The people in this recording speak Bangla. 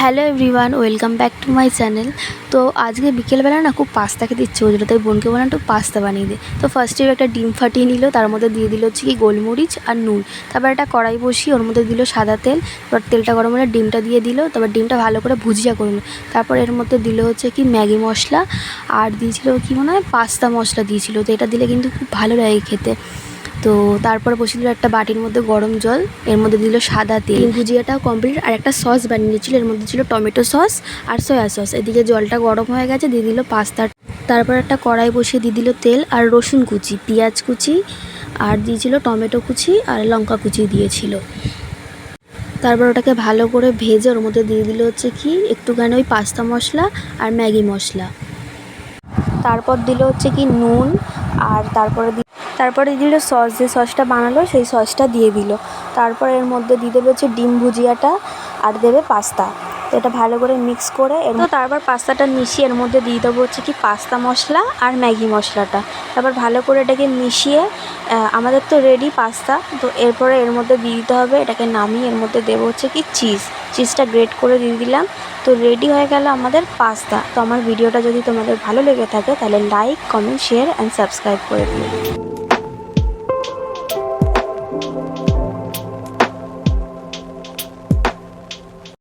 Hello everyone, welcome back to my channel. তো আজকে বিকেলবেলা না খুব পাস্তা খেতে ইচ্ছে হচ্ছিলো, তাই বোনকে বললাম একটু পাস্তা বানিয়ে দে। তো ফার্স্টে একটা ডিম ফাটিয়ে নিল, তার মধ্যে দিয়ে দিল হচ্ছে কি গোলমরিচ আর নুন। তারপর একটা কড়াই বসিয়ে ওর মধ্যে দিল সাদা তেল। এবার তেলটা গরম হলে ডিমটা দিয়ে দিল, তারপর ডিমটা ভালো করে ভুজিয়া করে নিল। তারপর এর মধ্যে দিল হচ্ছে কি ম্যাগি মশলা, আর দিয়েছিল কি মনে হয় পাস্তা মশলা দিয়েছিল। তো এটা দিলে কিন্তু খুব ভালো লাগে খেতে। তো তারপর বসিয়ে দিল একটা বাটির মধ্যে গরম জল, এর মধ্যে দিল সাদা তেল। ভুজিয়াটাও কমপ্লিট, আর একটা সস বানিয়ে নিয়েছিল, এর মধ্যে ছিল টমেটো সস আর সয়া সস। এদিকে জলটা গরম হয়ে গেছে, দিয়ে দিল পাস্তা। তারপর একটা কড়াই বসিয়ে দিয়ে দিল তেল আর রসুন কুচি, পেঁয়াজ কুচি, আর দিয়েছিল টমেটো কুচি আর লঙ্কা কুচি দিয়েছিল। তারপর ওটাকে ভালো করে ভেজে ওর মধ্যে দিয়ে দিল হচ্ছে কি একটুখানি ওই পাস্তা মশলা আর ম্যাগি মশলা। তারপর দিল হচ্ছে কি নুন, আর তারপরে দিল সস, যে সসটা বানালো সেই সসটা দিয়ে দিল। তারপর এর মধ্যে দিয়ে দেবে হচ্ছে ডিম ভুজিয়াটা আর দেবে পাস্তা। তো এটা ভালো করে মিক্স করে তারপর পাস্তাটা মিশিয়ে এর মধ্যে দিয়ে দেবো হচ্ছে কি পাস্তা মশলা আর ম্যাগি মশলাটা। তারপর ভালো করে এটাকে মিশিয়ে আমাদের তো রেডি পাস্তা। তো এরপরে এর মধ্যে দিয়ে দিতে হবে, এটাকে নামিয়ে এর মধ্যে দেবো হচ্ছে কি চিজটা গ্রেট করে দিয়ে দিলাম। তো রেডি হয়ে গেল আমাদের পাস্তা। তো আমার ভিডিওটা যদি তোমাদের ভালো লেগে থাকে তাহলে like, comment, share and subscribe করে দিও।